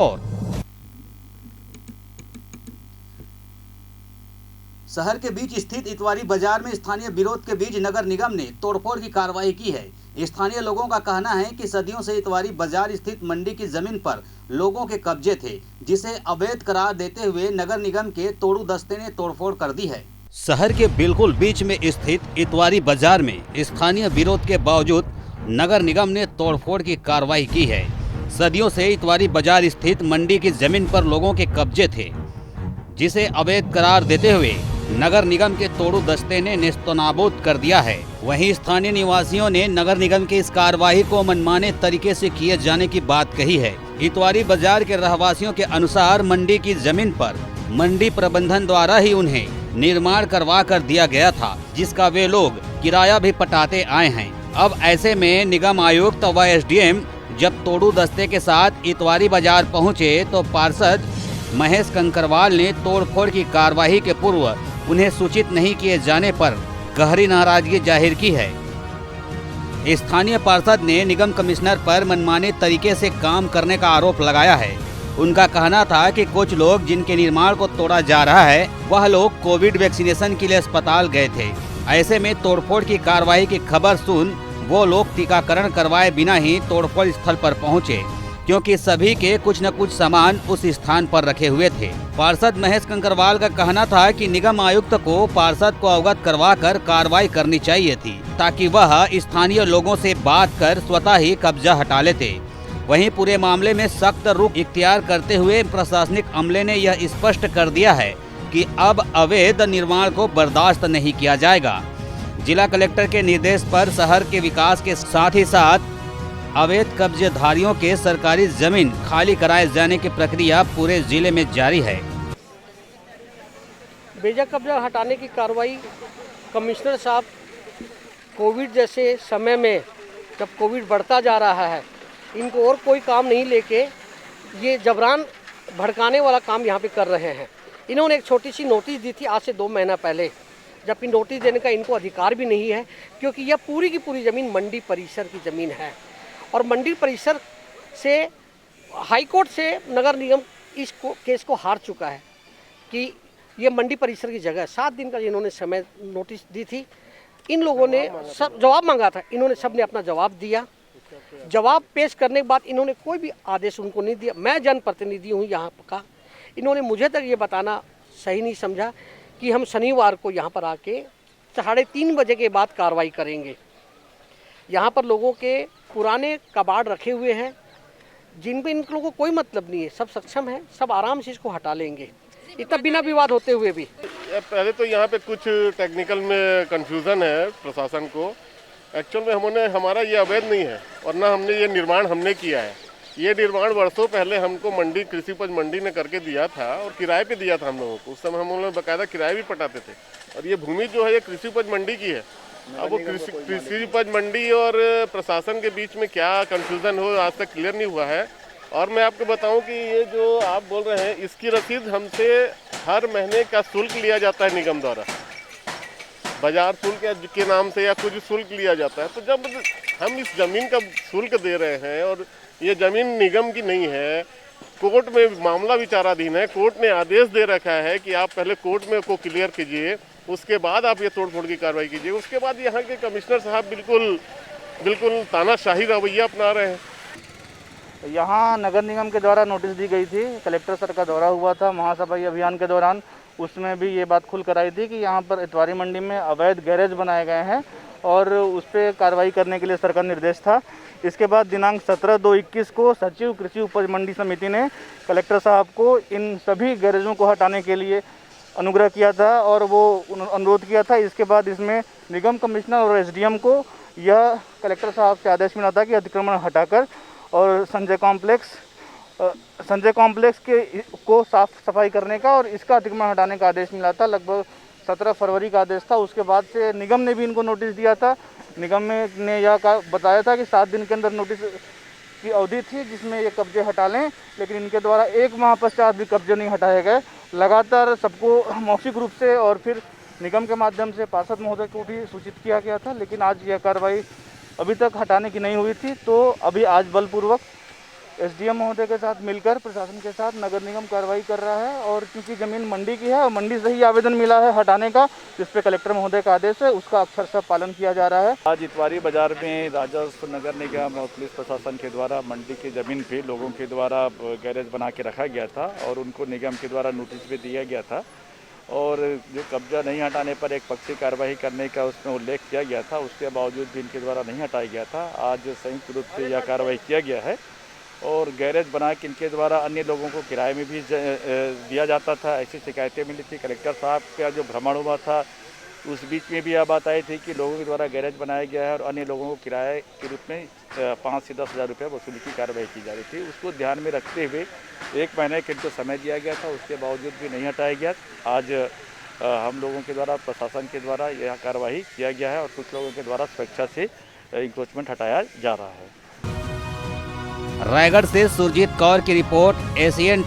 और शहर के बीच स्थित इतवारी बाजार में स्थानीय विरोध के बीच नगर निगम ने तोड़फोड़ की कार्रवाई की है। स्थानीय लोगों का कहना है कि सदियों से इतवारी बाजार स्थित मंडी की जमीन पर लोगों के कब्जे थे, जिसे अवैध करार देते हुए नगर निगम के तोड़ू दस्ते ने तोड़फोड़ कर दी है। शहर के बिल्कुल बीच में स्थित इतवारी बाजार में स्थानीय विरोध के बावजूद नगर निगम ने तोड़फोड़ की कार्रवाई की है। सदियों से इतवारी बाजार स्थित मंडी की जमीन पर लोगों के कब्जे थे, जिसे अवैध करार देते हुए नगर निगम के तोड़ू दस्ते ने नेस्तनाबूद कर दिया है। वहीं स्थानीय निवासियों ने नगर निगम की इस कार्रवाई को मनमाने तरीके से किए जाने की बात कही है। इतवारी बाजार के रहवासियों के अनुसार मंडी की जमीन पर मंडी प्रबंधन द्वारा ही उन्हें निर्माण करवा कर दिया गया था, जिसका वे लोग किराया भी पटाते आए हैं। अब ऐसे में निगम आयुक्त व एसडीएम जब तोड़ू दस्ते के साथ इतवारी बाजार पहुँचे तो पार्षद महेश कंकरवाल ने तोड़फोड़ की कार्रवाई के पूर्व उन्हें सूचित नहीं किए जाने पर गहरी नाराजगी जाहिर की है। स्थानीय पार्षद ने निगम कमिश्नर पर मनमाने तरीके से काम करने का आरोप लगाया है। उनका कहना था कि कुछ लोग जिनके निर्माण को तोड़ा जा रहा है वह लोग कोविड वैक्सीनेशन के लिए अस्पताल गए थे। ऐसे में तोड़फोड़ की कार्रवाई की खबर सुन वो लोग टीकाकरण करवाए बिना ही तोड़फोड़ स्थल पर पहुंचे, क्योंकि सभी के कुछ न कुछ सामान उस स्थान पर रखे हुए थे। पार्षद महेश कंकरवाल का कहना था कि निगम आयुक्त को पार्षद को अवगत करवाकर कार्रवाई करनी चाहिए थी, ताकि वह स्थानीय लोगों से बात कर स्वतः ही कब्जा हटा लेते। वहीं पूरे मामले में सख्त रुख इख्तियार करते हुए प्रशासनिक अमले ने यह स्पष्ट कर दिया है कि अब अवैध निर्माण को बर्दाश्त नहीं किया जाएगा। जिला कलेक्टर के निर्देश पर शहर के विकास के साथ ही साथ अवैध कब्जेधारियों के सरकारी जमीन खाली कराए जाने की प्रक्रिया पूरे जिले में जारी है। बेजा कब्जा हटाने की कार्रवाई कमिश्नर साहब कोविड जैसे समय में, जब कोविड बढ़ता जा रहा है, इनको और कोई काम नहीं लेके ये जबरान भड़काने वाला काम यहाँ पे कर रहे हैं। इन्होंने एक छोटी सी नोटिस दी थी आज से 2 महीना पहले, जबकि नोटिस देने का इनको अधिकार भी नहीं है, क्योंकि यह पूरी की पूरी ज़मीन मंडी परिसर की ज़मीन है और मंडी परिसर से हाई कोर्ट से नगर निगम इस केस को हार चुका है कि ये मंडी परिसर की जगह है। 7 दिन का इन्होंने समय नोटिस दी थी। इन लोगों ने सब जवाब मांगा था, इन्होंने सब ने अपना जवाब दिया। जवाब पेश करने के बाद इन्होंने कोई भी आदेश उनको नहीं दिया। मैं जनप्रतिनिधि हूँ यहाँ का, इन्होंने मुझे तक ये बताना सही नहीं समझा कि हम शनिवार को यहाँ पर आके 3:30 बजे के बाद कार्रवाई करेंगे। यहाँ पर लोगों के पुराने कबाड़ रखे हुए हैं जिन पे इन लोगों को कोई मतलब नहीं है, सब सक्षम है, सब आराम से इसको हटा लेंगे, इतना बिना विवाद होते हुए भी। पहले तो यहाँ पे कुछ टेक्निकल में कंफ्यूजन है प्रशासन को। एक्चुअल में हमारा ये अवैध नहीं है और ना हमने ये निर्माण किया है। ये निर्माण वर्षों पहले हमको मंडी कृषि उपज मंडी ने करके दिया था और किराए पे दिया था हम लोगों को। उस समय हम लोग बाकायदा किराए भी पटाते थे। और ये भूमि जो है ये कृषि उपज मंडी की है। अब वो कृषि उपज मंडी और प्रशासन के बीच में क्या कंफ्यूजन हो आज तक क्लियर नहीं हुआ है। और मैं आपको बताऊं कि ये जो आप बोल रहे हैं इसकी रसीद हमसे हर महीने का शुल्क लिया जाता है निगम द्वारा, बाजार शुल्क के नाम से या कुछ शुल्क लिया जाता है। तो जब हम इस जमीन का शुल्क दे रहे हैं और ये जमीन निगम की नहीं है, कोर्ट में मामला विचाराधीन है, कोर्ट ने आदेश दे रखा है कि आप पहले कोर्ट में को क्लियर कीजिए, उसके बाद आप ये तोड़फोड़ की कार्रवाई कीजिए। उसके बाद यहाँ के कमिश्नर साहब बिल्कुल तानाशाही रवैया अपना रहे हैं। यहाँ नगर निगम के द्वारा नोटिस दी गई थी, कलेक्टर सर का दौरा हुआ था महासफाई अभियान के दौरान, उसमें भी ये बात खुल कर आई थी कि यहाँ पर इतवारी मंडी में अवैध गैरेज बनाए गए हैं और उस पर कार्रवाई करने के लिए सर का निर्देश था। इसके बाद दिनांक 17/2/21 को सचिव कृषि उपज मंडी समिति ने कलेक्टर साहब को इन सभी गैरेजों को हटाने के लिए अनुग्रह किया था और वो अनुरोध किया था। इसके बाद इसमें निगम कमिश्नर और एसडीएम को यह कलेक्टर साहब से आदेश मिला था कि अतिक्रमण हटाकर और संजय कॉम्प्लेक्स को साफ सफाई करने का और इसका अतिक्रमण हटाने का आदेश मिला था। लगभग 17 फरवरी का आदेश था। उसके बाद से निगम ने भी इनको नोटिस दिया था। निगम ने यह बताया था कि 7 दिन के अंदर नोटिस की अवधि थी जिसमें ये कब्जे हटा लें, लेकिन इनके द्वारा 1 माह पश्चात भी कब्जे नहीं हटाए गए। लगातार सबको मौखिक रूप से और फिर निगम के माध्यम से पार्षद महोदय को भी सूचित किया गया था, लेकिन आज यह कार्रवाई अभी तक हटाने की नहीं हुई थी। तो अभी आज बलपूर्वक एसडीएम महोदय के साथ मिलकर प्रशासन के साथ नगर निगम कार्रवाई कर रहा है। और क्योंकि ज़मीन मंडी की है और मंडी से ही आवेदन मिला है हटाने का, जिस पे कलेक्टर महोदय का आदेश है, उसका अक्षरशः पालन किया जा रहा है। आज इतवारी बाजार में राजस्व, नगर निगम और पुलिस प्रशासन के द्वारा मंडी की ज़मीन पे लोगों के द्वारा गैरेज बना के रखा गया था और उनको निगम के द्वारा नोटिस भी दिया गया था। और जो कब्जा नहीं हटाने पर एक पक्षी कार्रवाई करने का उसमें उल्लेख किया गया था, उसके बावजूद भी इनके द्वारा नहीं हटाया गया था। आज संयुक्त रूप से यह कार्रवाई किया गया है और गैरेज बना के इनके द्वारा अन्य लोगों को किराए में भी दिया जाता था। ऐसी शिकायतें मिली थी। कलेक्टर साहब का जो भ्रमण हुआ था उस बीच में भी यह बात आई थी कि लोगों के द्वारा गैरेज बनाया गया है और अन्य लोगों को किराए के रूप में 5 से 10 हज़ार रुपये वसूली की कार्रवाई की जा रही थी। उसको ध्यान में रखते हुए 1 महीने के इनको समय दिया गया था, उसके बावजूद भी नहीं हटाया गया। आज हम लोगों के द्वारा, प्रशासन के द्वारा यह कार्रवाई किया गया है और कुछ लोगों के द्वारा स्वेच्छा से इंक्रोचमेंट हटाया जा रहा है। रायगढ़ से सुरजीत कौर की रिपोर्ट, ACN।